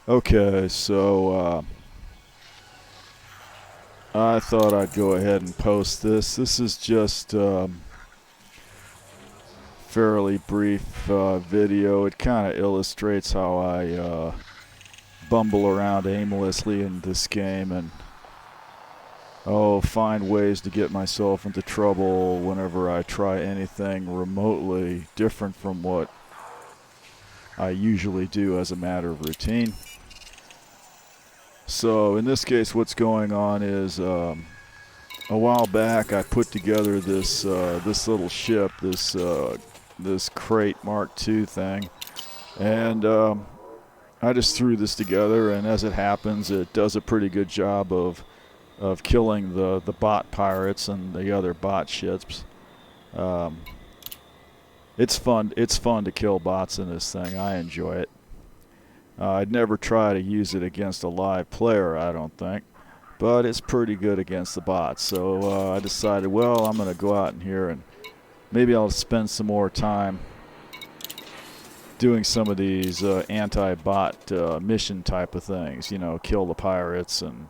Okay, so I thought I'd go ahead and post this. This is just fairly brief video. It kind of illustrates how I bumble around aimlessly in this game and find ways to get myself into trouble whenever I try anything remotely different from what I usually do as a matter of routine. So in this case, what's going on is a while back I put together this little ship, this Crate Mark II thing, and I just threw this together. And as it happens, it does a pretty good job of killing the bot pirates and the other bot ships. It's fun. It's fun to kill bots in this thing. I enjoy it. I'd never try to use it against a live player, I don't think, but it's pretty good against the bots. So I decided, well, I'm going to go out in here and maybe I'll spend some more time doing some of these anti-bot mission type of things. You know, kill the pirates and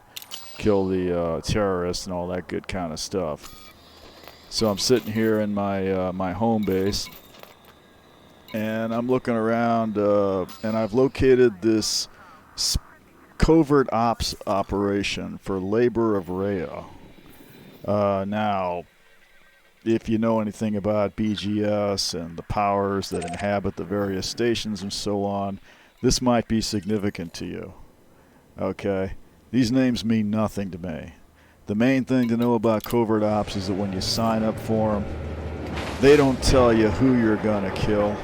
kill the terrorists and all that good kind of stuff. So I'm sitting here in my my home base, and I'm looking around, and I've located this covert ops operation for Labor of Rhea. Now, if you know anything about BGS and the powers that inhabit the various stations and so on, this might be significant to you. Okay? These names mean nothing to me. The main thing to know about covert ops is that when you sign up for them, they don't tell you who you're going to kill.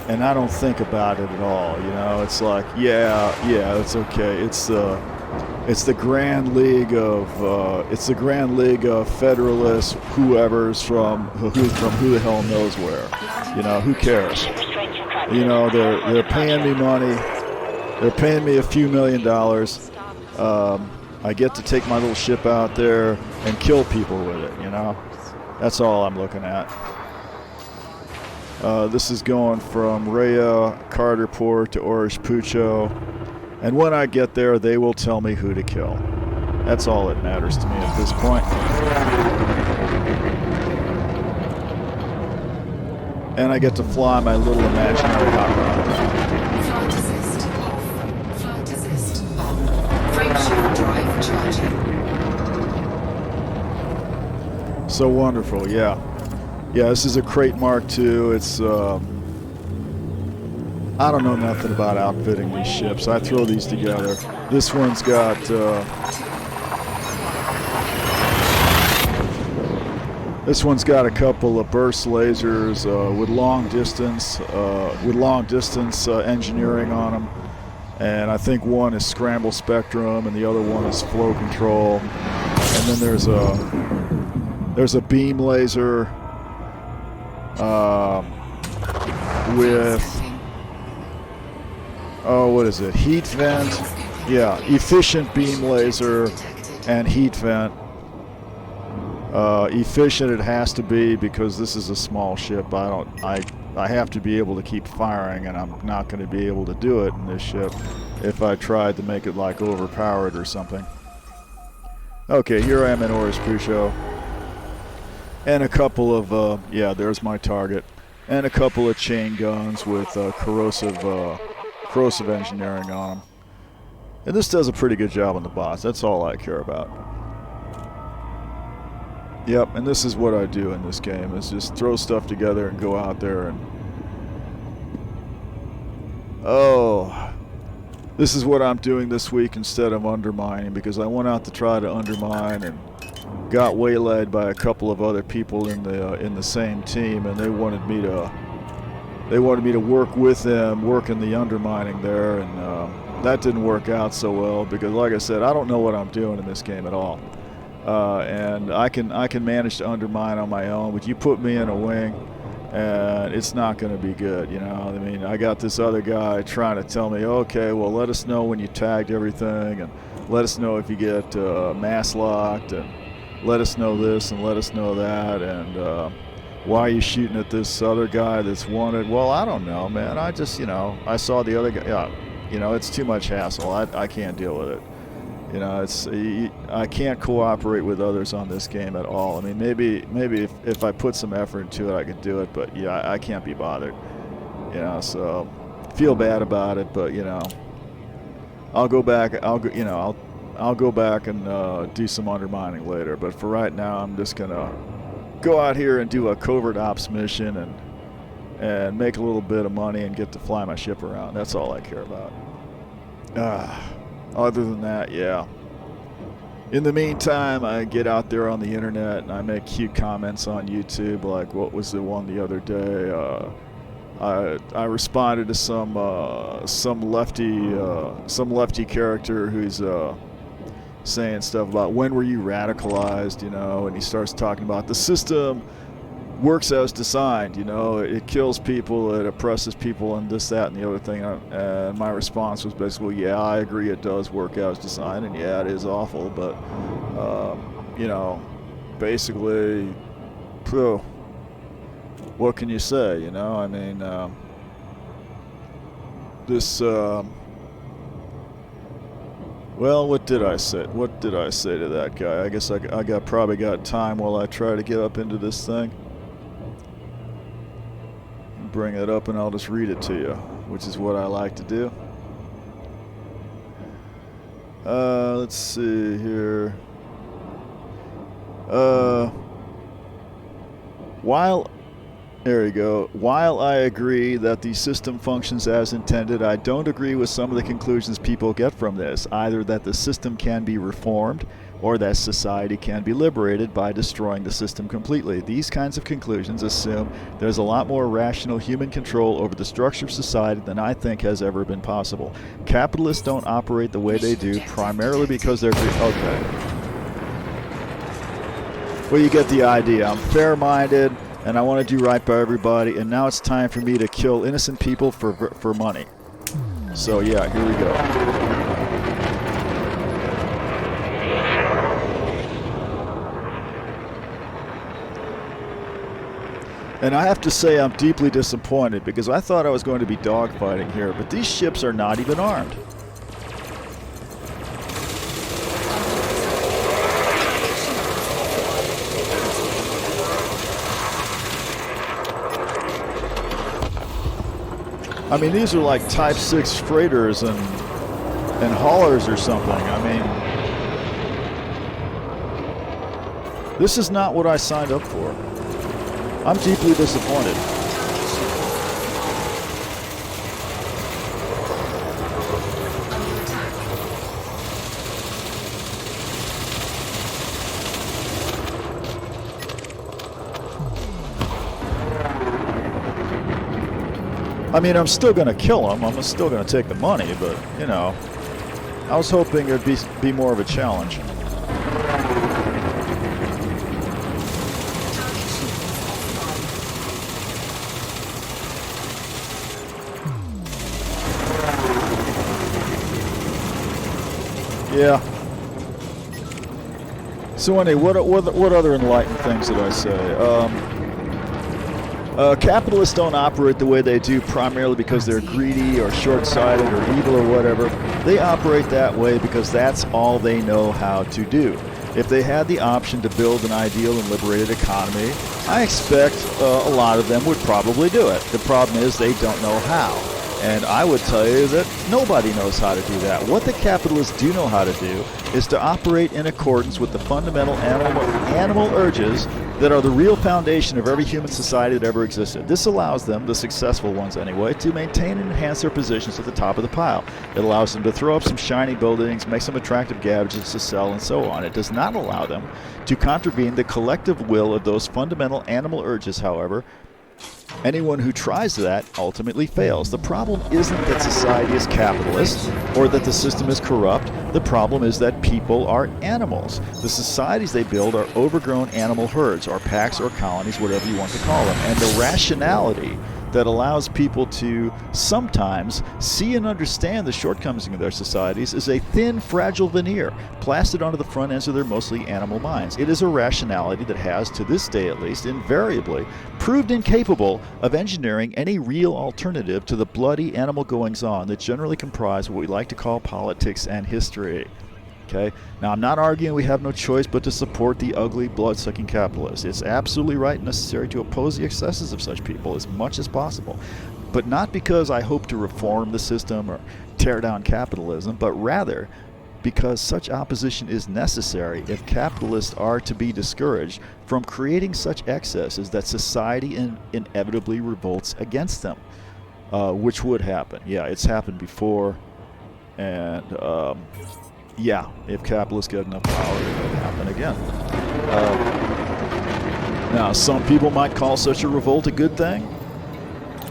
And I don't think about it at all, you know. It's like, yeah, it's okay. It's the Grand League of Federalists, whoever's from who the hell knows where. You know, who cares? You know, they're paying me money. They're paying me a few $1 million. I get to take my little ship out there and kill people with it, you know. That's all I'm looking at. This is going from Rhea, Carterport to Orish Pucho. And when I get there, they will tell me who to kill. That's all that matters to me at this point. And I get to fly my little imaginary hot rod. Flight assist off. Flight assist on. Frameshift drive charging. So wonderful, yeah. Yeah, this is a Crate Mark II. It's, I don't know nothing about outfitting these ships. I throw these together. This one's got, a couple of burst lasers with long distance engineering on them. And I think one is scramble spectrum and the other one is flow control. And then there's a beam laser with, what is it? Heat vent. Yeah, efficient beam laser and heat vent. Efficient it has to be because this is a small ship. I have to be able to keep firing, and I'm not going to be able to do it in this ship if I tried to make it like overpowered or something. Okay, here I am in Orish Pucho. And a couple of, there's my target. And a couple of chain guns with corrosive engineering on them. And this does a pretty good job on the boss. That's all I care about. Yep, and this is what I do in this game, is just throw stuff together and go out there and... This is what I'm doing this week instead of undermining, because I went out to try to undermine and got waylaid by a couple of other people in the same team, and they wanted me to work with them, work in the undermining there, and that didn't work out so well because, like I said, I don't know what I'm doing in this game at all, and I can manage to undermine on my own, but you put me in a wing, and it's not going to be good, you know. I mean, I got this other guy trying to tell me, okay, well, let us know when you tagged everything, and let us know if you get mass locked, and let us know this and let us know that, and why are you shooting at this other guy that's wanted? Well, I don't know, man. I just, you know, I saw the other guy. Yeah, You know, it's too much hassle. I can't deal with it. You know, I can't cooperate with others on this game at all. I mean, maybe if I put some effort into it, I could do it. But yeah, I can't be bothered. You know, so feel bad about it. But you know, I'll go back. I'll go back and do some undermining later. But for right now, I'm just gonna go out here and do a covert ops mission and make a little bit of money and get to fly my ship around. That's all I care about. Other than that, yeah. In the meantime, I get out there on the internet and I make cute comments on YouTube, like what was the one the other day? I responded to some lefty character who's saying stuff about when were you radicalized, you know, and he starts talking about the system works as designed, you know, it kills people, it oppresses people, and this, that, and the other thing. And my response was basically, yeah, I agree, it does work as designed, and yeah, it is awful, but you know, basically, what can you say? You know, I mean, this. Well, what did I say? What did I say to that guy? I guess I probably got time while I try to get up into this thing. Bring it up and I'll just read it to you, which is what I like to do. Let's see here. There you go. While I agree that the system functions as intended, I don't agree with some of the conclusions people get from this, either that the system can be reformed or that society can be liberated by destroying the system completely. These kinds of conclusions assume there's a lot more rational human control over the structure of society than I think has ever been possible. Capitalists don't operate the way they do primarily because they're... Okay. Well, you get the idea. I'm fair-minded, and I want to do right by everybody, and now it's time for me to kill innocent people for money. So yeah, here we go. And I have to say I'm deeply disappointed because I thought I was going to be dogfighting here, but these ships are not even armed. I mean, these are like Type 6 freighters and haulers or something. I mean, this is not what I signed up for. I'm deeply disappointed. I mean, I'm still going to kill him. I'm still going to take the money, but, you know, I was hoping it would be more of a challenge. Yeah. So anyway, what other enlightened things did I say? Capitalists don't operate the way they do primarily because they're greedy or short-sighted or evil or whatever. They operate that way because that's all they know how to do. If they had the option to build an ideal and liberated economy, I expect a lot of them would probably do it. The problem is they don't know how. And I would tell you that nobody knows how to do that. What the capitalists do know how to do is to operate in accordance with the fundamental animal urges that are the real foundation of every human society that ever existed. This allows them, the successful ones anyway, to maintain and enhance their positions at the top of the pile. It allows them to throw up some shiny buildings, make some attractive gadgets to sell, and so on. It does not allow them to contravene the collective will of those fundamental animal urges, however. Anyone who tries that ultimately fails. The problem isn't that society is capitalist or that the system is corrupt. The problem is that people are animals. The societies they build are overgrown animal herds or packs or colonies, whatever you want to call them. And the rationality that allows people to sometimes see and understand the shortcomings of their societies is a thin, fragile veneer plastered onto the front ends of their mostly animal minds. It is a rationality that has, to this day at least, invariably proved incapable of engineering any real alternative to the bloody animal goings-on that generally comprise what we like to call politics and history. Okay? Now, I'm not arguing we have no choice but to support the ugly, blood-sucking capitalists. It's absolutely right and necessary to oppose the excesses of such people as much as possible. But not because I hope to reform the system or tear down capitalism, but rather because such opposition is necessary if capitalists are to be discouraged from creating such excesses that society inevitably revolts against them, which would happen. Yeah, it's happened before, and yeah, if capitalists get enough power, it will happen again. Now, some people might call such a revolt a good thing.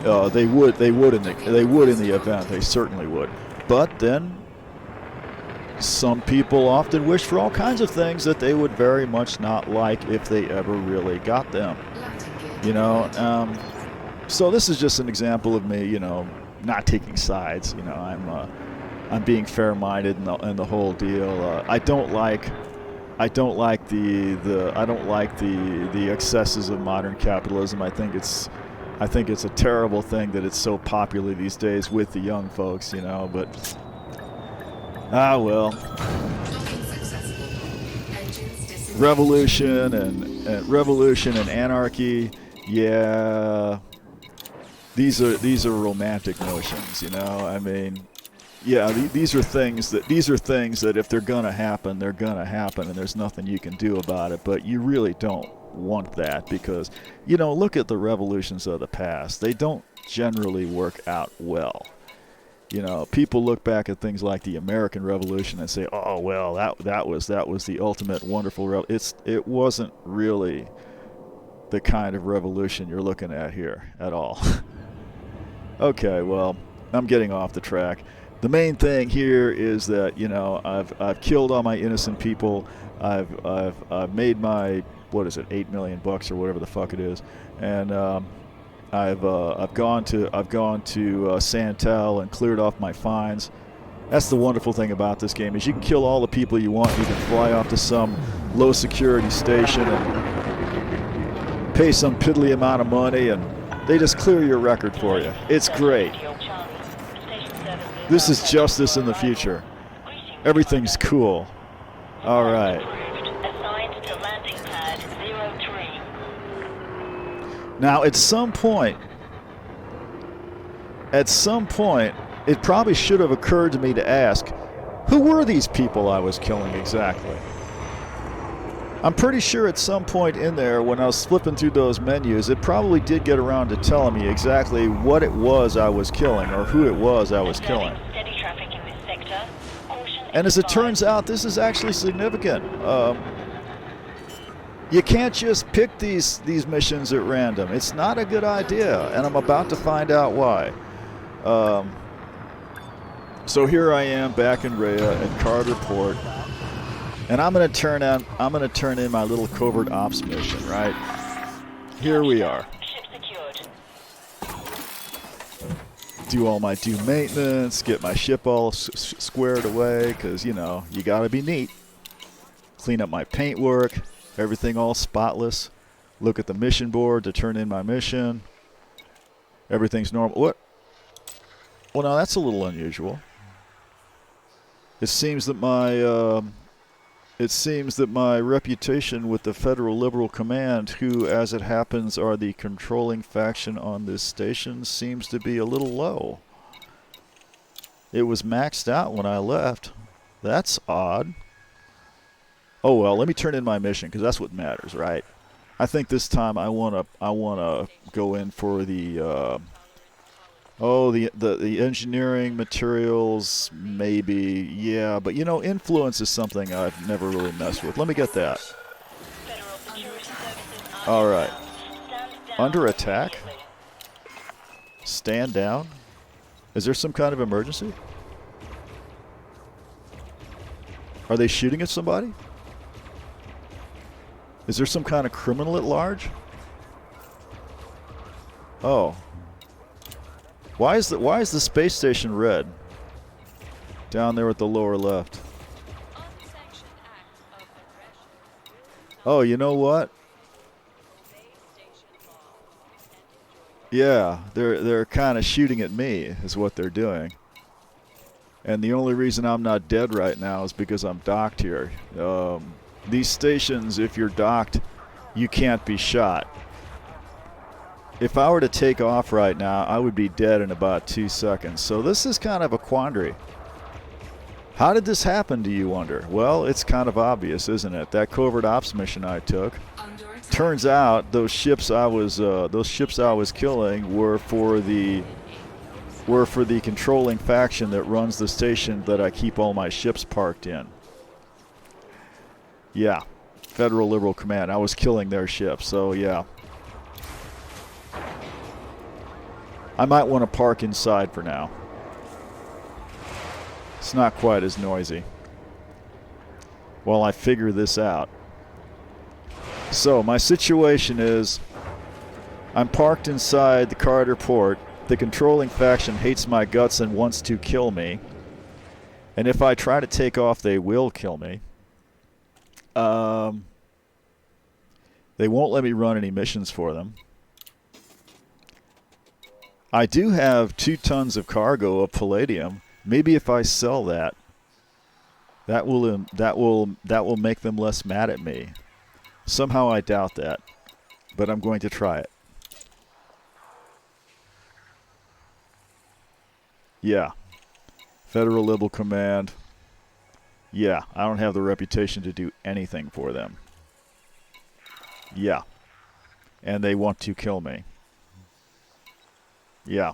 They would in the event. They certainly would. But then, some people often wish for all kinds of things that they would very much not like if they ever really got them. You know. So this is just an example of me, you know, not taking sides. You know, I'm being fair-minded and the whole deal. I don't like the excesses of modern capitalism. I think it's a terrible thing that it's so popular these days with the young folks, you know. But well, revolution and anarchy. Yeah, these are romantic notions, you know. I mean. Yeah, these are things that if they're gonna happen, they're gonna happen, and there's nothing you can do about it. But you really don't want that because, you know, look at the revolutions of the past. They don't generally work out well. You know, people look back at things like the American Revolution and say, "Oh, well, that was the ultimate wonderful." It wasn't really the kind of revolution you're looking at here at all. Okay, well, I'm getting off the track. The main thing here is that, you know, I've killed all my innocent people. I've made my, what is it, $8 million or whatever the fuck it is, and I've gone to Santel and cleared off my fines. That's the wonderful thing about this game is you can kill all the people you want. You can fly off to some low security station and pay some piddly amount of money, and they just clear your record for you. It's great. This is justice in the future. Everything's cool. All right. Now, at some point, it probably should have occurred to me to ask, who were these people I was killing exactly? I'm pretty sure at some point in there, when I was flipping through those menus, it probably did get around to telling me exactly what it was I was killing or who it was I was killing. And as it turns out, this is actually significant. You can't just pick these missions at random. It's not a good idea, and I'm about to find out why. So here I am back in Rhea at Carter Port. And I'm gonna turn in my little covert ops mission, right? Here we are. Do all my due maintenance, get my ship all squared away, because, you know, you gotta be neat. Clean up my paintwork, everything all spotless. Look at the mission board to turn in my mission. Everything's normal. What? Well, now that's a little unusual. It seems that my reputation with the Federal Liberal Command, who, as it happens, are the controlling faction on this station, seems to be a little low. It was maxed out when I left. That's odd. Oh well, let me turn in my mission, because that's what matters, right? I think this time I wanna go in for the the engineering materials, maybe, yeah, but you know, influence is something I've never really messed with. Let me get that. All right. Under attack? Stand down? Is there some kind of emergency? Are they shooting at somebody? Is there some kind of criminal at large? Oh. Why is the space station red? Down there at the lower left. Oh, you know what? Yeah, they're kind of shooting at me is what they're doing. And the only reason I'm not dead right now is because I'm docked here. These stations, if you're docked, you can't be shot. If I were to take off right now, I would be dead in about 2 seconds. So this is kind of a quandary. How did this happen, do you wonder? Well, it's kind of obvious, isn't it? That covert ops mission I took. Turns out those ships I was killing were for the controlling faction that runs the station that I keep all my ships parked in. Yeah, Federal Liberal Command. I was killing their ships, so yeah. I might want to park inside for now. It's not quite as noisy. While I figure this out. So my situation is I'm parked inside the Carter port. The controlling faction hates my guts and wants to kill me. And if I try to take off, they will kill me. They won't let me run any missions for them. I do have 2 tons of cargo of palladium. Maybe if I sell that, that will make them less mad at me. Somehow I doubt that, but I'm going to try it. Yeah. Federal Liberal Command. Yeah, I don't have the reputation to do anything for them. Yeah. And they want to kill me. Yeah.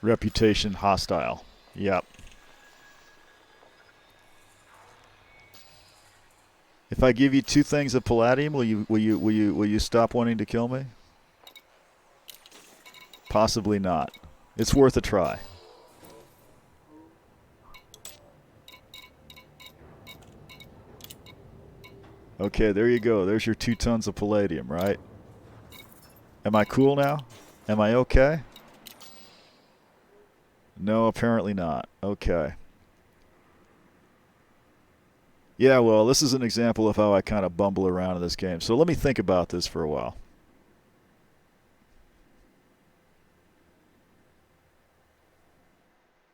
Reputation hostile. Yep. If I give you 2 things of palladium, will you stop wanting to kill me? Possibly not. It's worth a try. Okay, there you go. There's your 2 tons of palladium, right? Am I cool now? Am I okay? No, apparently not. Okay. Yeah, well, this is an example of how I kind of bumble around in this game. So let me think about this for a while.